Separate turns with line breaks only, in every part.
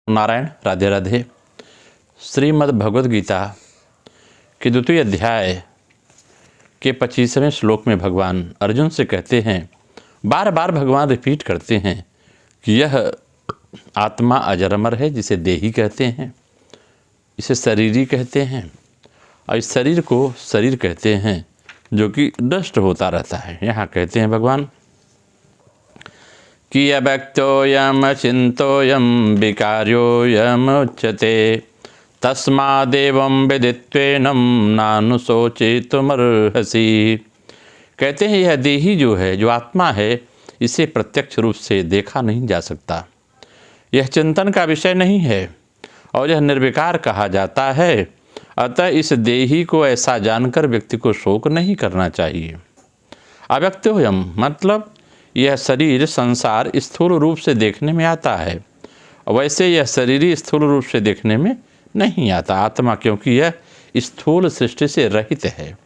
नारायण, राधे राधे। श्रीमद् भगवद गीता के 2वें अध्याय के 25वें श्लोक में भगवान अर्जुन से कहते हैं, बार बार भगवान रिपीट करते हैं कि यह आत्मा अजर-अमर है, जिसे देही कहते हैं, इसे शरीरी कहते हैं, और इस शरीर को शरीर कहते हैं जो कि नष्ट होता रहता है। यहाँ कहते हैं भगवान कि अव्यक्तोऽयम् अचिन्त्योऽयम् विकार्योऽयम् उच्यते तस्मादेवं विदित्वेनं नानुशोचितुमर्हसि। कहते हैं यह देही जो है, जो आत्मा है, इसे प्रत्यक्ष रूप से देखा नहीं जा सकता, यह चिंतन का विषय नहीं है और यह निर्विकार कहा जाता है। अतः इस देही को ऐसा जानकर व्यक्ति को शोक नहीं करना चाहिए। अव्यक्तोऽयम् मतलब यह शरीर संसार स्थूल रूप से देखने में आता है, वैसे यह शरीर स्थूल रूप से देखने में नहीं आता आत्मा, क्योंकि यह स्थूल सृष्टि से रहित है।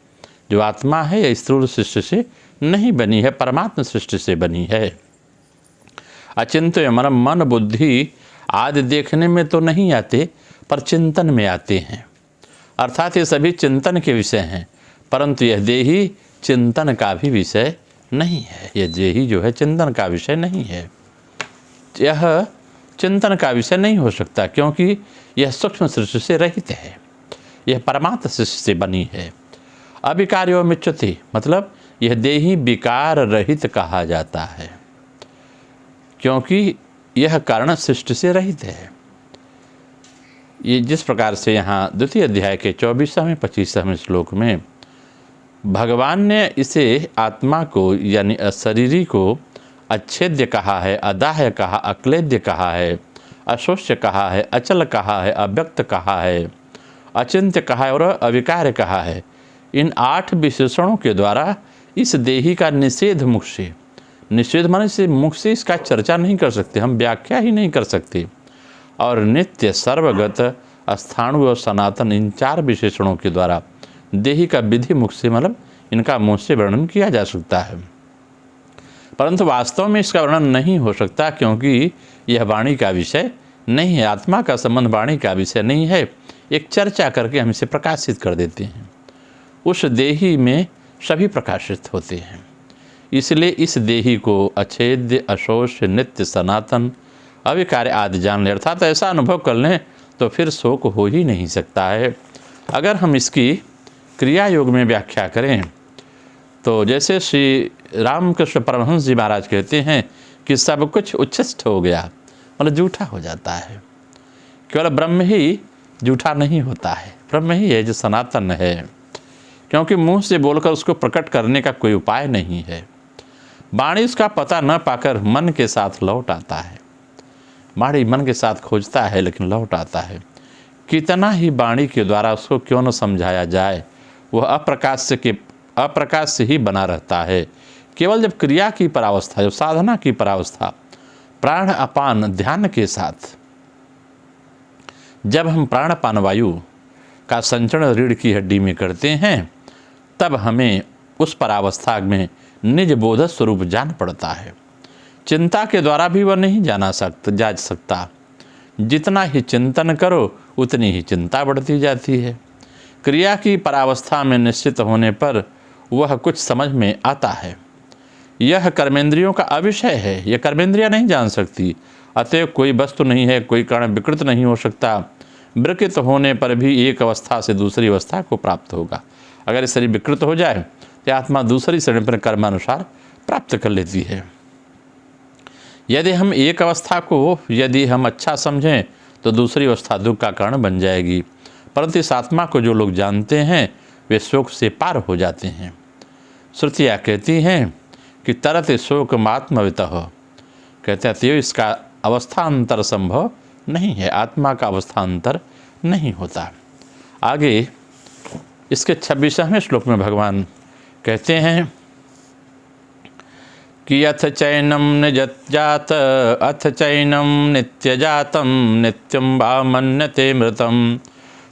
जो आत्मा है यह स्थूल सृष्टि से नहीं बनी है, परमात्मा सृष्टि से बनी है। अचिंत्य मन बुद्धि आदि देखने में तो नहीं आते, पर चिंतन में आते हैं, अर्थात ये सभी चिंतन के विषय हैं, परंतु यह देही चिंतन का भी विषय नहीं है। यह देही जो है चिंतन का विषय नहीं है, यह चिंतन का विषय नहीं हो सकता, क्योंकि यह सूक्ष्म सृष्टि से रहित है, यह परमात्म सृष्टि से बनी है। अविकार्यो मुच्यते मतलब यह देही विकार रहित कहा जाता है, क्योंकि यह कारण सृष्टि से रहित है। ये जिस प्रकार से यहाँ 2वें अध्याय के 24वें 25वें श्लोक में भगवान ने इसे आत्मा को यानी अशरीरी को अच्छेद्य कहा है, अदाह्य कहा, अक्लेद्य कहा है, अशोष्य कहा है, अचल कहा है, अव्यक्त कहा है, अचिंत्य कहा है और अविकार कहा है। इन 8 विशेषणों के द्वारा इस देही का निषेध मुख से, निषेध माने से मुख से इसका चर्चा नहीं कर सकते, हम व्याख्या ही नहीं कर सकते। और नित्य, सर्वगत, स्थाणु और सनातन, इन 4 विशेषणों के द्वारा देही का विधि मुख से मतलब इनका मुँह से वर्णन किया जा सकता है, परंतु वास्तव में इसका वर्णन नहीं हो सकता, क्योंकि यह वाणी का विषय नहीं है। आत्मा का संबंध वाणी का विषय नहीं है, एक चर्चा करके हम इसे प्रकाशित कर देते हैं। उस देही में सभी प्रकाशित होते हैं, इसलिए इस देही को अछेद्य, अशोष्य, नित्य, सनातन, अविकार्य आदि जान लें, अर्थात ऐसा अनुभव कर लें तो फिर शोक हो ही नहीं सकता है। अगर हम इसकी क्रिया योग में व्याख्या करें तो जैसे श्री रामकृष्ण परमहंस जी महाराज कहते हैं कि सब कुछ उच्छिष्ट हो गया, मतलब जूठा हो जाता है। केवल ब्रह्म ही जूठा नहीं होता है, ब्रह्म ही है जो सनातन है, क्योंकि मुंह से बोलकर उसको प्रकट करने का कोई उपाय नहीं है। वाणी उसका पता न पाकर मन के साथ लौट आता है, वाणी मन के साथ खोजता है लेकिन लौट आता है। कितना ही वाणी के द्वारा उसको क्यों न समझाया जाए, वह अप्रकाश से ही बना रहता है। केवल जब क्रिया की परावस्था, जब साधना की परावस्था, प्राण अपान ध्यान के साथ जब हम प्राण अपान वायु का संचरण रीढ़ की हड्डी में करते हैं, तब हमें उस परावस्था में निज बोध स्वरूप जान पड़ता है। चिंता के द्वारा भी वह नहीं जा सकता। जितना ही चिंतन करो उतनी ही चिंता बढ़ती जाती है। क्रिया की परावस्था में निश्चित होने पर वह कुछ समझ में आता है। यह कर्मेंद्रियों का अविषय है, यह कर्मेंद्रियां नहीं जान सकती, अतएव कोई वस्तु नहीं है, कोई कारण विकृत नहीं हो सकता। विकृत होने पर भी एक अवस्था से दूसरी अवस्था को प्राप्त होगा। अगर शरीर विकृत हो जाए तो आत्मा दूसरी शरीर पर कर्मानुसार प्राप्त कर लेती है। यदि हम एक अवस्था को यदि हम अच्छा समझें तो दूसरी अवस्था दुख का कारण बन जाएगी, परंतु इस आत्मा को जो लोग जानते हैं वे शोक से पार हो जाते हैं। श्रुतियाँ कहती हैं कि तरत शोक मात्मवितः, कहते हैं इसका अवस्थांतर संभव नहीं है, आत्मा का अवस्थांतर नहीं होता। आगे इसके 26वें श्लोक में भगवान कहते हैं कि अथ चैनम निजजात अथ चैनम नित्यजातम नित्यं वा मन्यते मृतम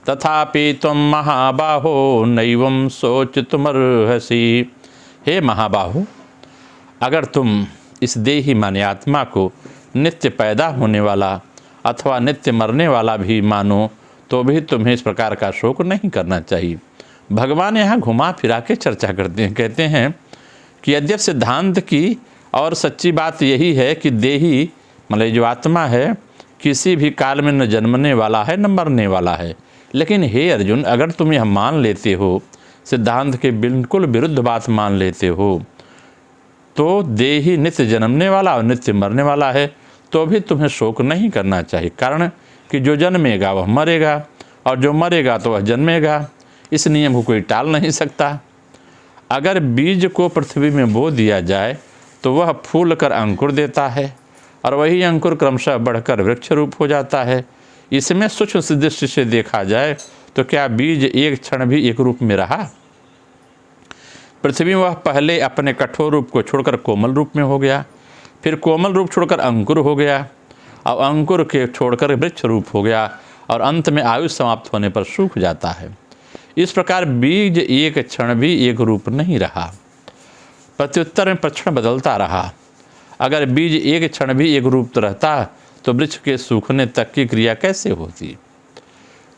तथापि त्वं महाबाहो नैवं शोचितुमर्हसि। हे महाबाहो, अगर तुम इस देही माने आत्मा को नित्य पैदा होने वाला अथवा नित्य मरने वाला भी मानो तो भी तुम्हें इस प्रकार का शोक नहीं करना चाहिए। भगवान यहाँ घुमा फिरा के चर्चा करते हैं, कहते हैं कि यद्यप सिद्धांत की और सच्ची बात यही है कि देही मतलब जो आत्मा है किसी भी काल में न जन्मने वाला है न मरने वाला है, लेकिन हे अर्जुन, अगर तुम यह मान लेते हो, सिद्धांत के बिल्कुल विरुद्ध बात मान लेते हो, तो देही नित्य जन्मने वाला और नित्य मरने वाला है, तो भी तुम्हें शोक नहीं करना चाहिए। कारण कि जो जन्मेगा वह मरेगा और जो मरेगा तो वह जन्मेगा। इस नियम को कोई टाल नहीं सकता। अगर बीज को पृथ्वी में बो दिया जाए तो वह फूल कर अंकुर देता है और वही अंकुर क्रमशः बढ़कर वृक्ष रूप हो जाता है। इसमें सूक्ष्म दृष्टि से देखा जाए तो क्या बीज एक क्षण भी एक रूप में रहा? पृथ्वी वह पहले अपने कठोर रूप को छोड़कर कोमल रूप में हो गया, फिर कोमल रूप छोड़कर अंकुर हो गया और अंकुर के छोड़कर वृक्ष रूप हो गया और अंत में आयु समाप्त होने पर सूख जाता है। इस प्रकार बीज एक क्षण भी एक रूप नहीं रहा, प्रत्युत्तर में प्रक्षण बदलता रहा। अगर बीज एक क्षण भी एक रूप रहता तो वृक्ष के सूखने तक की क्रिया कैसे होती?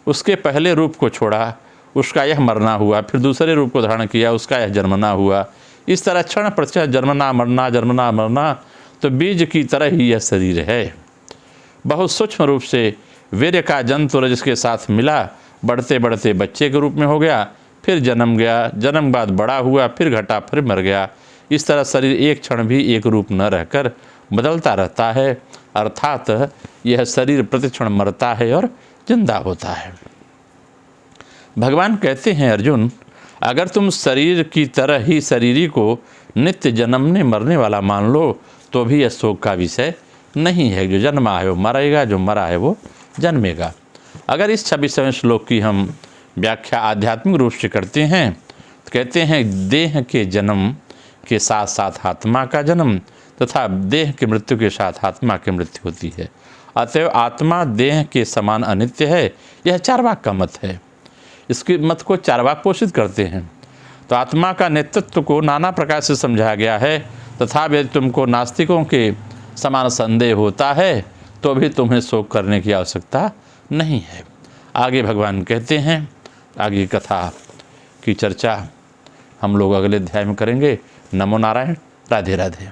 उसके पहले रूप को छोड़ा, उसका यह मरना हुआ, फिर दूसरे रूप को धारण किया, उसका यह जन्मना हुआ। इस तरह क्षण प्रतिक्षण जन्मना मरना जन्मना मरना, तो बीज की तरह ही यह शरीर है। बहुत सूक्ष्म रूप से वीर्य का जंतु रज के साथ मिला, बढ़ते बढ़ते बच्चे के रूप में हो गया, फिर जन्म गया, जन्म बाद बड़ा हुआ, फिर घटा, फिर मर गया। इस तरह शरीर एक क्षण भी एक रूप न रहकर बदलता रहता है, अर्थात यह शरीर प्रतिक्षण मरता है और जिंदा होता है। भगवान कहते हैं, अर्जुन, अगर तुम शरीर की तरह ही शरीरी को नित्य जन्मने मरने वाला मान लो तो भी यह शोक का विषय नहीं है। जो जन्मा है वो मरेगा, जो मरा है वो जन्मेगा। अगर इस 26वें श्लोक की हम व्याख्या आध्यात्मिक रूप से करते हैं तो कहते हैं, देह के जन्म के साथ साथ आत्मा का जन्म तथा देह की मृत्यु के साथ आत्मा की मृत्यु होती है। अतएव आत्मा देह के समान अनित्य है। यह चार्वाक का मत है। इसके मत को चार्वाक पोषित करते हैं। तो आत्मा का नेतृत्व को नाना प्रकार से समझाया गया है, तथा यदि तुमको नास्तिकों के समान संदेह होता है तो भी तुम्हें शोक करने की आवश्यकता नहीं है। आगे भगवान कहते हैं, आगे कथा की चर्चा हम लोग अगले अध्याय में करेंगे। नमो नारायण, राधे राधे।